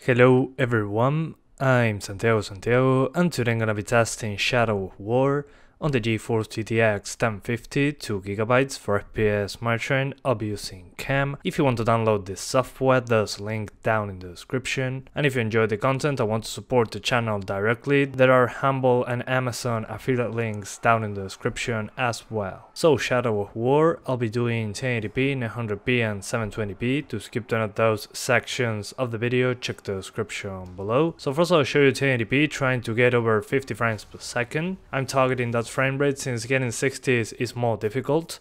Hello everyone, I'm Santiago, and today I'm gonna be testing Shadow of War on the GeForce GTX 1050 2GB for FPS monitoring. I'll be using CAM. If you want to download this software, there's a link down in the description. And if you enjoy the content and want to support the channel directly, there are Humble and Amazon affiliate links down in the description as well. So Shadow of War, I'll be doing 1080p, 900p and 720p. To skip none of those sections of the video, check the description below. So first I'll show you 1080p, trying to get over 50 frames per second. I'm targeting that frame rate since getting 60s is more difficult,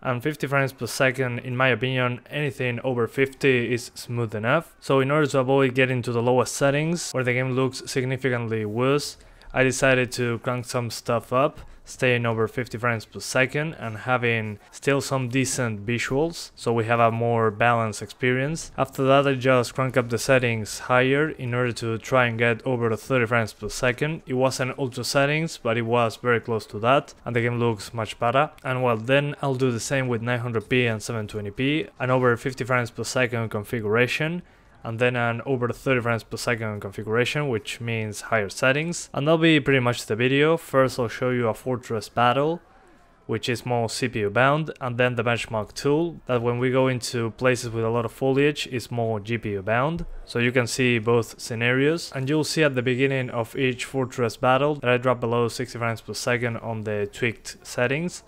and 50 frames per second, in my opinion, anything over 50 is smooth enough. So in order to avoid getting to the lowest settings where the game looks significantly worse, I decided to crank some stuff up, staying over 50 frames per second and having still some decent visuals, so we have a more balanced experience. After that, I just crank up the settings higher in order to try and get over the 30 frames per second. It wasn't ultra settings, but it was very close to that, and the game looks much better. And well, then I'll do the same with 900p and 720p, and over 50 frames per second configuration, and then an over 30 frames per second configuration, which means higher settings. And that'll be pretty much the video. First I'll show you a fortress battle, which is more CPU bound, and then the benchmark tool, that when we go into places with a lot of foliage is more GPU bound. So you can see both scenarios, and you'll see at the beginning of each fortress battle that I drop below 60 frames per second on the tweaked settings.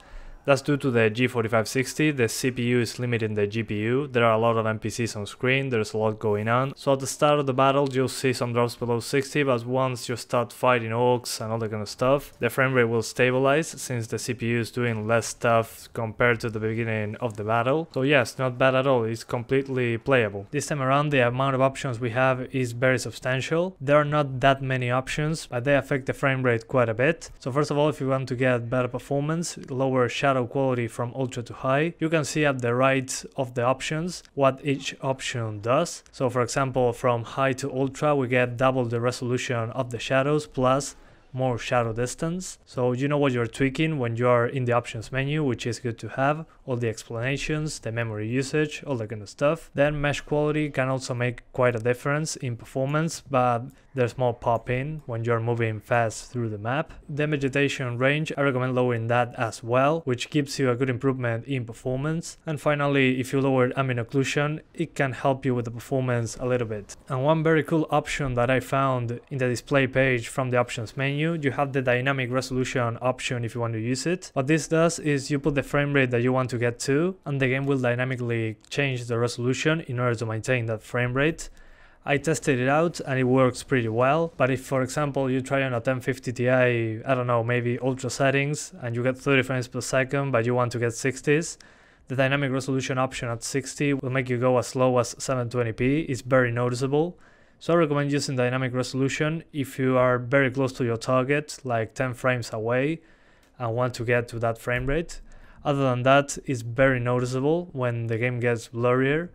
That's due to the G4560, the CPU is limiting the GPU, there are a lot of NPCs on screen, there's a lot going on. So at the start of the battle you'll see some drops below 60, but once you start fighting orcs and all that kind of stuff, the frame rate will stabilize since the CPU is doing less stuff compared to the beginning of the battle. So yes, not bad at all, it's completely playable. This time around the amount of options we have is very substantial. There are not that many options, but they affect the frame rate quite a bit. So first of all, if you want to get better performance, lower shadow quality from ultra to high, you can see at the right of the options what each option does. So for example, from high to ultra we get double the resolution of the shadows plus more shadow distance. So you know what you're tweaking when you are in the options menu, which is good to have. All the explanations, the memory usage, all that kind of stuff. Then mesh quality can also make quite a difference in performance, but there's more pop in when you're moving fast through the map. The vegetation range, I recommend lowering that as well, which gives you a good improvement in performance. And finally, if you lower ambient occlusion, it can help you with the performance a little bit. And one very cool option that I found in the display page from the options menu, you have the dynamic resolution option if you want to use it. What this does is you put the frame rate that you want to get to, and the game will dynamically change the resolution in order to maintain that frame rate. I tested it out and it works pretty well, but if for example you try on a 1050 Ti, I don't know, maybe ultra settings, and you get 30 frames per second but you want to get 60s, the dynamic resolution option at 60 will make you go as low as 720p. It's very noticeable. So I recommend using dynamic resolution if you are very close to your target, like 10 frames away, and want to get to that frame rate. Other than that, it's very noticeable when the game gets blurrier.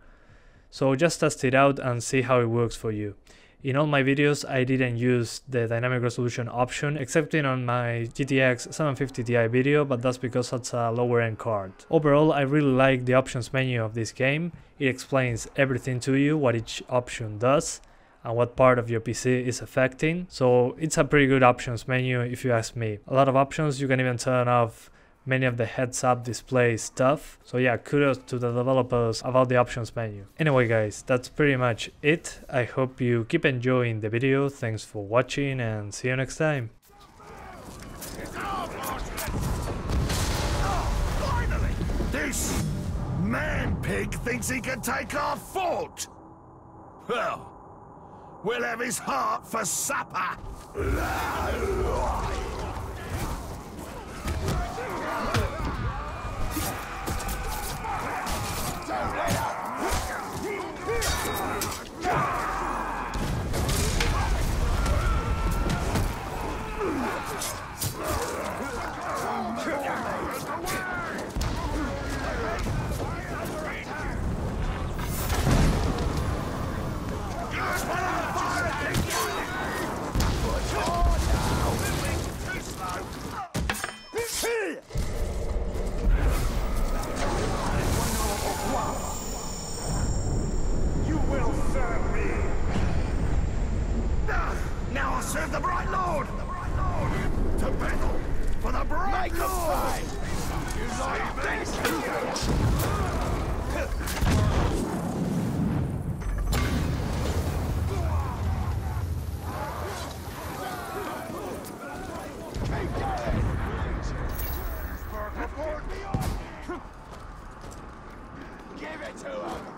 So just test it out and see how it works for you. In all my videos I didn't use the dynamic resolution option, excepting on my GTX 750 Ti video, but that's because that's a lower end card. Overall, I really like the options menu of this game. It explains everything to you, what each option does and what part of your PC is affecting. So it's a pretty good options menu if you ask me. A lot of options, you can even turn off many of the heads-up display stuff. So yeah, kudos to the developers about the options menu. Anyway guys, that's pretty much it. I hope you keep enjoying the video. Thanks for watching and see you next time. Finally! This man-pig thinks he can take our fort! Well, we'll have his heart for supper! serve the Bright Lord! To battle for the Bright Lord! You like this? Give it to him!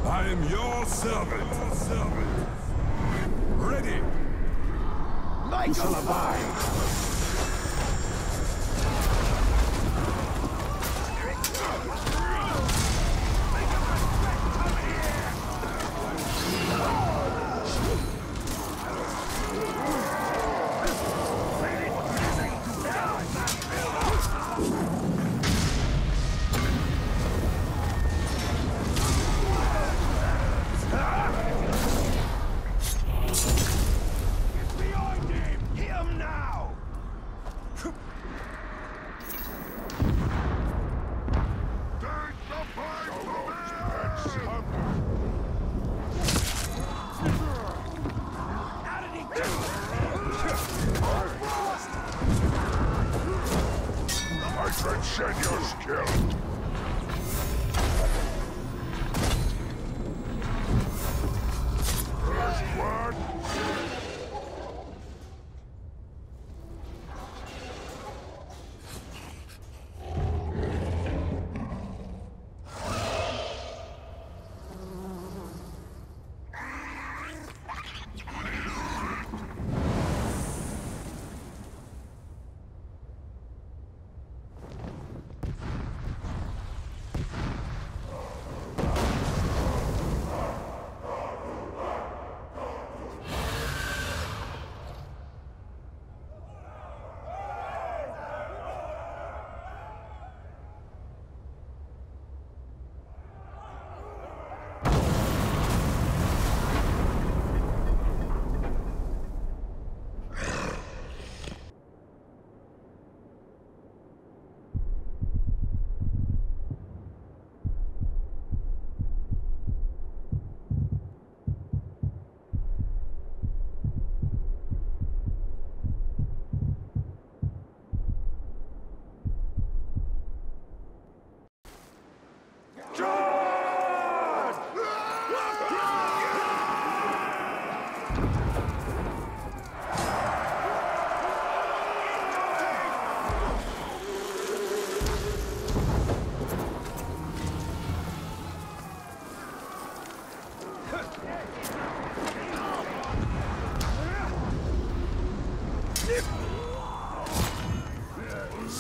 I am your servant. Ready. Like a abide. Transcend your skill. First blood.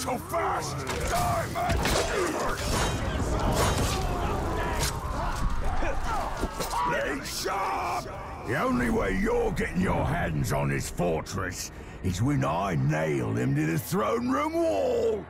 so fast! Die, man! Play sharp! The only way you're getting your hands on his fortress is when I nail him to the throne room wall!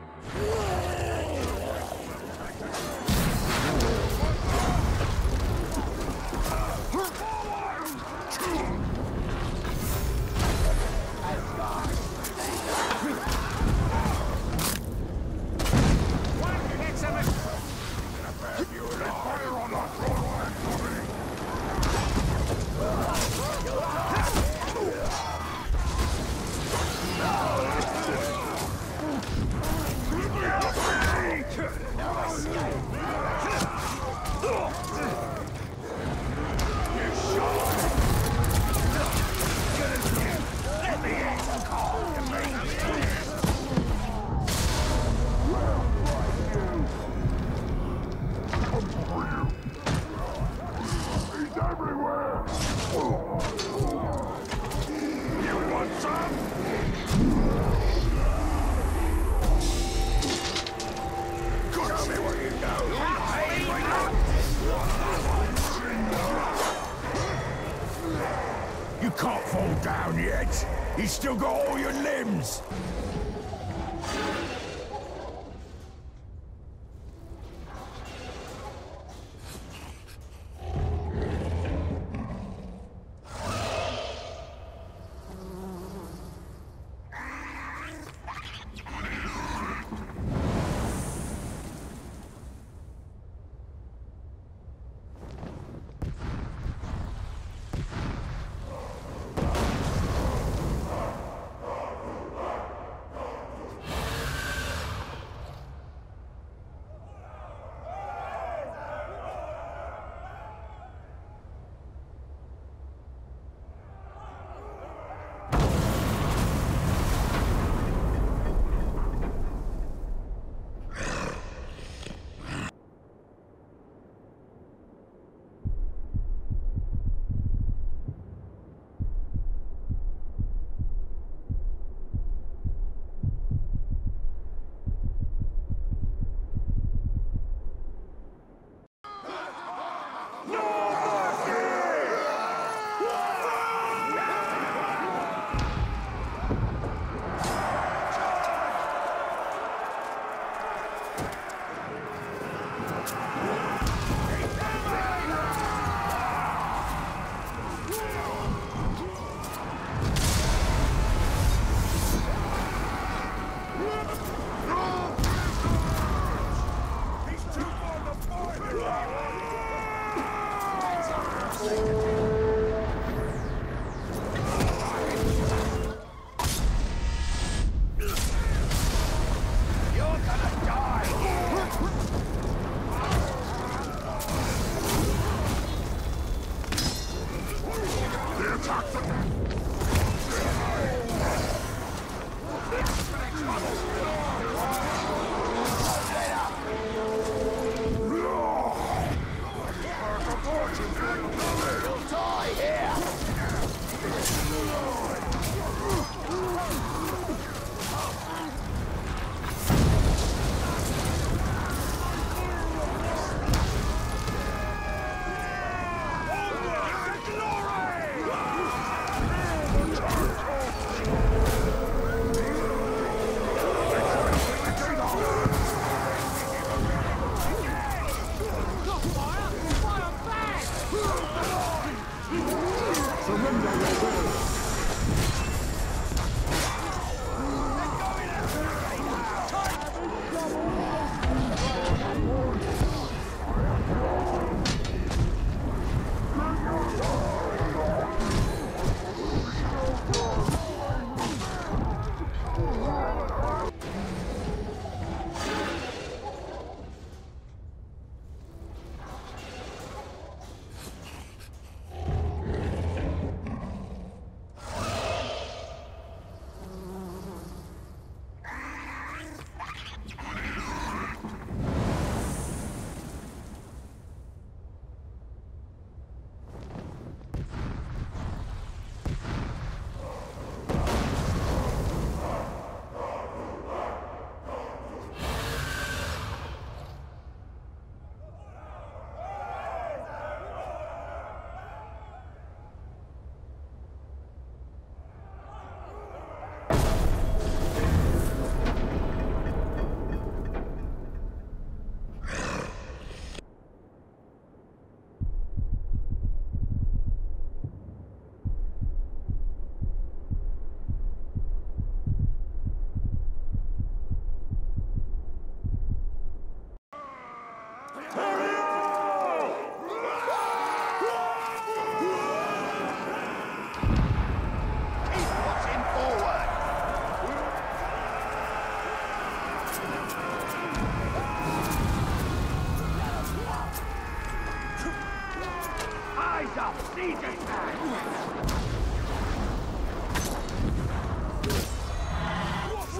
You can't fall down yet. He's still got all your limbs.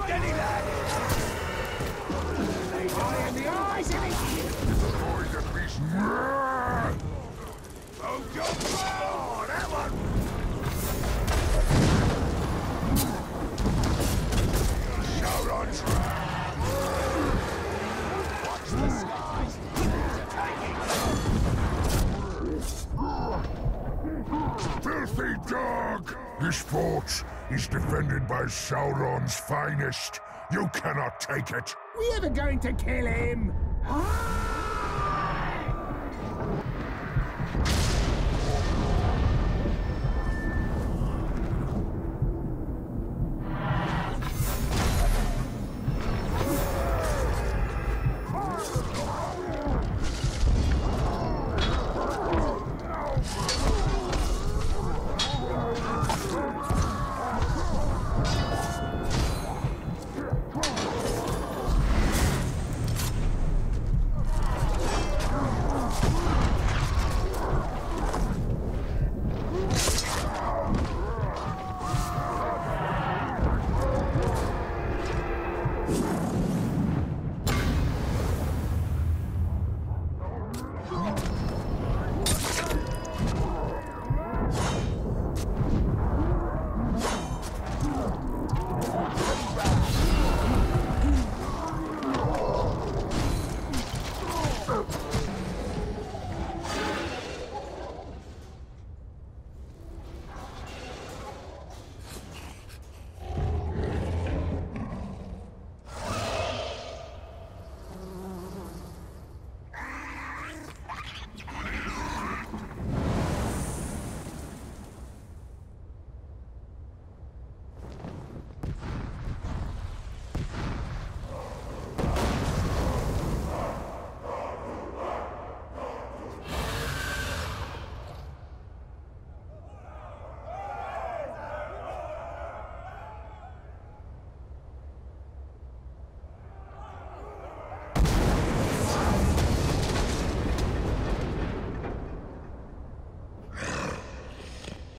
Steady, lad! They die in the eyes of it! Destroy the beast! Oh, God! Oh, that one! Shout on track! Watch the skies! Filthy dog! This fort is defended by Sauron's finest. You cannot take it. We ever going to kill him?